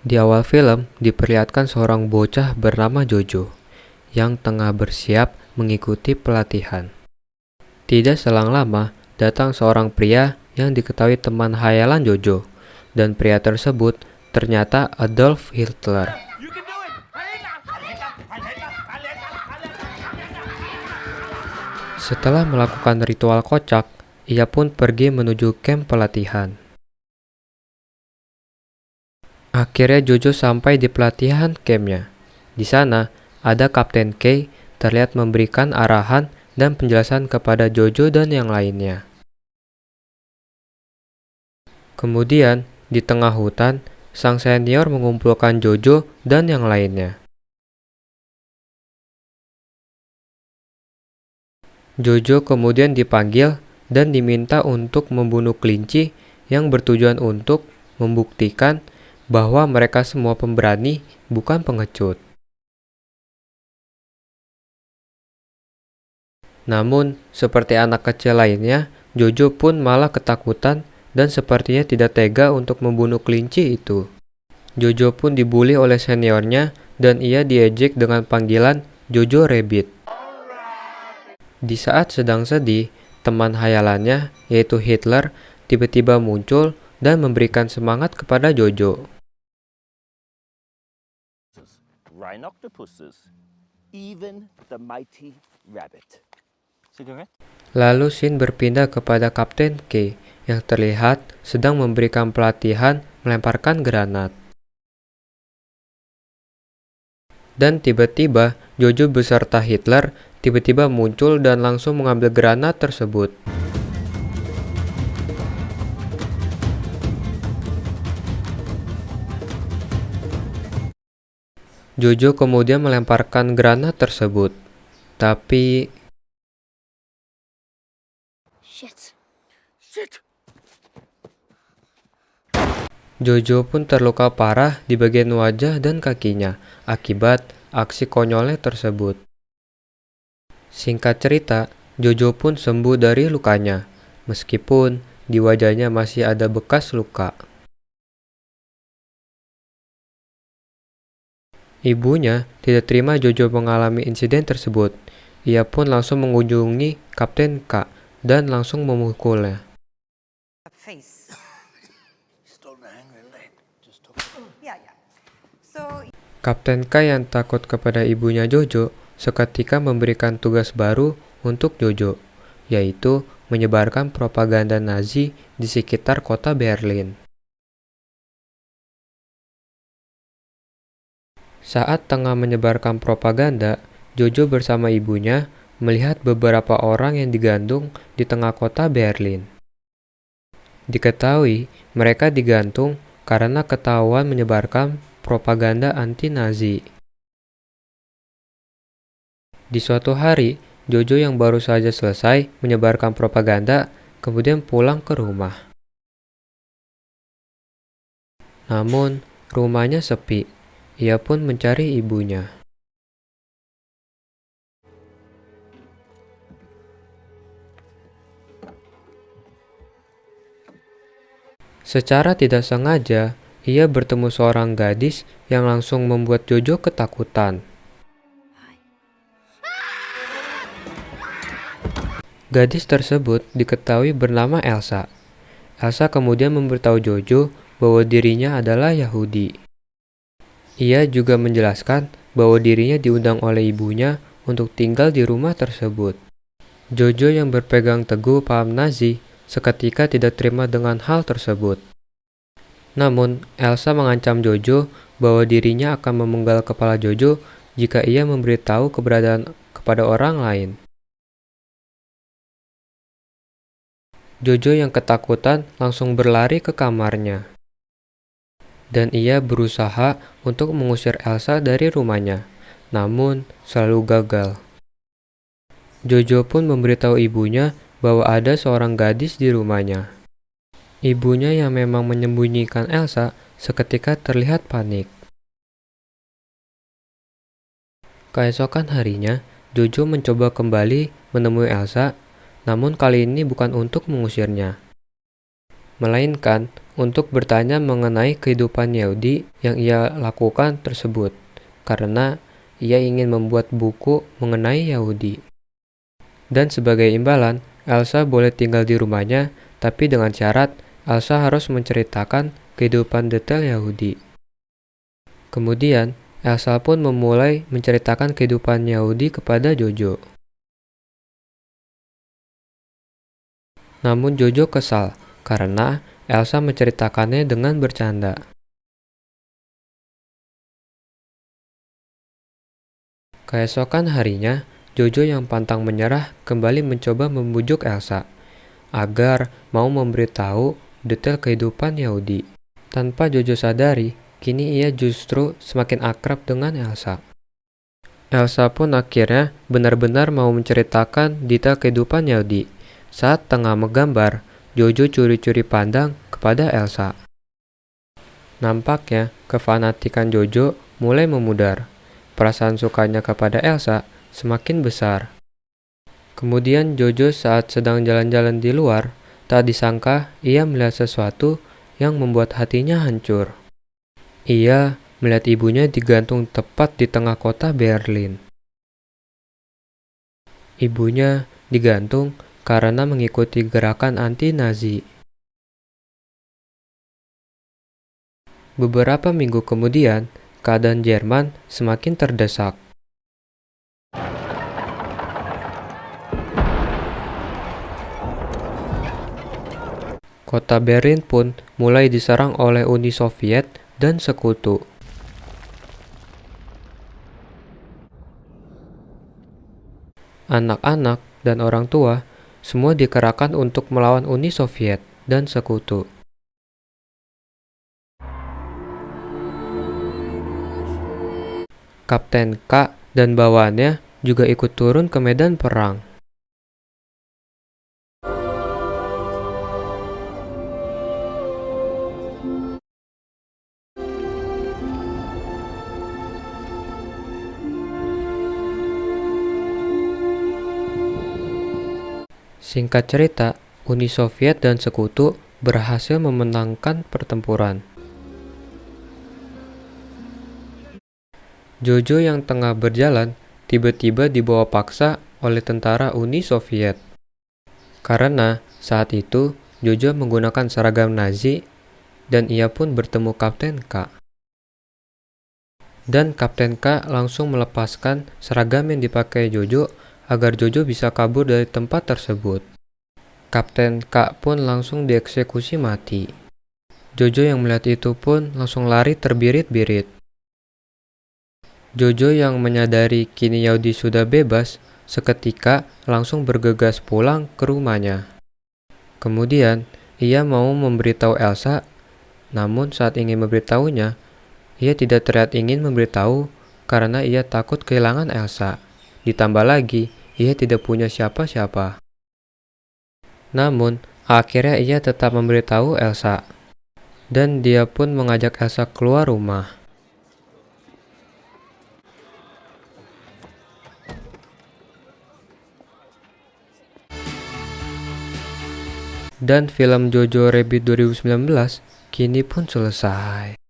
Di awal film, diperlihatkan seorang bocah bernama Jojo yang tengah bersiap mengikuti pelatihan. Tidak selang lama, datang seorang pria yang diketahui teman hayalan Jojo, dan pria tersebut ternyata Adolf Hitler. Setelah melakukan ritual kocak, ia pun pergi menuju kamp pelatihan. Akhirnya Jojo sampai di pelatihan campnya. Di sana, ada Kapten K terlihat memberikan arahan dan penjelasan kepada Jojo dan yang lainnya. Kemudian, di tengah hutan, sang senior mengumpulkan Jojo dan yang lainnya. Jojo kemudian dipanggil dan diminta untuk membunuh kelinci yang bertujuan untuk membuktikan bahwa mereka semua pemberani, bukan pengecut. Namun, seperti anak kecil lainnya, Jojo pun malah ketakutan dan sepertinya tidak tega untuk membunuh kelinci itu. Jojo pun dibully oleh seniornya dan ia diejek dengan panggilan Jojo Rabbit. Di saat sedang sedih, teman hayalannya, yaitu Hitler, tiba-tiba muncul dan memberikan semangat kepada Jojo. Rhinoctopuses, even the mighty rabbit. Lalu scene berpindah kepada Kapten K yang terlihat sedang memberikan pelatihan melemparkan granat. Dan tiba-tiba Jojo beserta Hitler tiba-tiba muncul dan langsung mengambil granat tersebut. Jojo kemudian melemparkan granat tersebut. Tapi Shit. Jojo pun terluka parah di bagian wajah dan kakinya akibat aksi konyolnya tersebut. Singkat cerita, Jojo pun sembuh dari lukanya, meskipun di wajahnya masih ada bekas luka. Ibunya tidak terima Jojo mengalami insiden tersebut. Ia pun langsung mengunjungi Kapten K dan langsung memukulnya. Kapten K yang takut kepada ibunya Jojo seketika memberikan tugas baru untuk Jojo, yaitu menyebarkan propaganda Nazi di sekitar kota Berlin. Saat tengah menyebarkan propaganda, Jojo bersama ibunya melihat beberapa orang yang digantung di tengah kota Berlin. Diketahui mereka digantung karena ketahuan menyebarkan propaganda anti-Nazi. Di suatu hari, Jojo yang baru saja selesai menyebarkan propaganda kemudian pulang ke rumah. Namun, rumahnya sepi. Ia pun mencari ibunya. Secara tidak sengaja, ia bertemu seorang gadis yang langsung membuat Jojo ketakutan. Gadis tersebut diketahui bernama Elsa. Elsa kemudian memberitahu Jojo bahwa dirinya adalah Yahudi. Ia juga menjelaskan bahwa dirinya diundang oleh ibunya untuk tinggal di rumah tersebut. Jojo yang berpegang teguh paham Nazi seketika tidak terima dengan hal tersebut. Namun, Elsa mengancam Jojo bahwa dirinya akan memenggal kepala Jojo jika ia memberitahu keberadaan kepada orang lain. Jojo yang ketakutan langsung berlari ke kamarnya. Dan ia berusaha untuk mengusir Elsa dari rumahnya, namun selalu gagal. Jojo pun memberitahu ibunya bahwa ada seorang gadis di rumahnya. Ibunya yang memang menyembunyikan Elsa seketika terlihat panik. Keesokan harinya, Jojo mencoba kembali menemui Elsa, namun kali ini bukan untuk mengusirnya, melainkan untuk bertanya mengenai kehidupan Yahudi yang ia lakukan tersebut, karena ia ingin membuat buku mengenai Yahudi. Dan sebagai imbalan, Elsa boleh tinggal di rumahnya, tapi dengan syarat Elsa harus menceritakan kehidupan detail Yahudi. Kemudian, Elsa pun memulai menceritakan kehidupan Yahudi kepada Jojo. Namun Jojo kesal, karena Elsa menceritakannya dengan bercanda. Keesokan harinya, Jojo yang pantang menyerah kembali mencoba membujuk Elsa agar mau memberitahu detail kehidupan Yahudi. Tanpa Jojo sadari, kini ia justru semakin akrab dengan Elsa. Elsa pun akhirnya benar-benar mau menceritakan detail kehidupan Yahudi. Saat tengah menggambar, Jojo curi-curi pandang kepada Elsa. Nampaknya, kefanatikan Jojo mulai memudar. Perasaan sukanya kepada Elsa semakin besar. Kemudian Jojo saat sedang jalan-jalan di luar, tak disangka ia melihat sesuatu yang membuat hatinya hancur. Ia melihat ibunya digantung tepat di tengah kota Berlin. Ibunya digantung karena mengikuti gerakan anti-Nazi. Beberapa minggu kemudian, keadaan Jerman semakin terdesak. Kota Berlin pun mulai diserang oleh Uni Soviet dan sekutu. Anak-anak dan orang tua semua dikerahkan untuk melawan Uni Soviet dan sekutu. Kapten K dan bawahannya juga ikut turun ke medan perang. Singkat cerita, Uni Soviet dan sekutu berhasil memenangkan pertempuran. Jojo yang tengah berjalan tiba-tiba dibawa paksa oleh tentara Uni Soviet. Karena saat itu Jojo menggunakan seragam Nazi dan ia pun bertemu Kapten K. Dan Kapten K langsung melepaskan seragam yang dipakai Jojo agar Jojo bisa kabur dari tempat tersebut. Kapten K pun langsung dieksekusi mati. Jojo yang melihat itu pun langsung lari terbirit-birit. Jojo yang menyadari kini Yahudi sudah bebas, seketika langsung bergegas pulang ke rumahnya. Kemudian, ia mau memberitahu Elsa, namun saat ingin memberitahunya, ia tidak terlihat ingin memberitahu karena ia takut kehilangan Elsa. Ditambah lagi, ia tidak punya siapa-siapa. Namun, akhirnya ia tetap memberitahu Elsa. Dan dia pun mengajak Elsa keluar rumah. Dan film Jojo Rabbit 2019 kini pun selesai.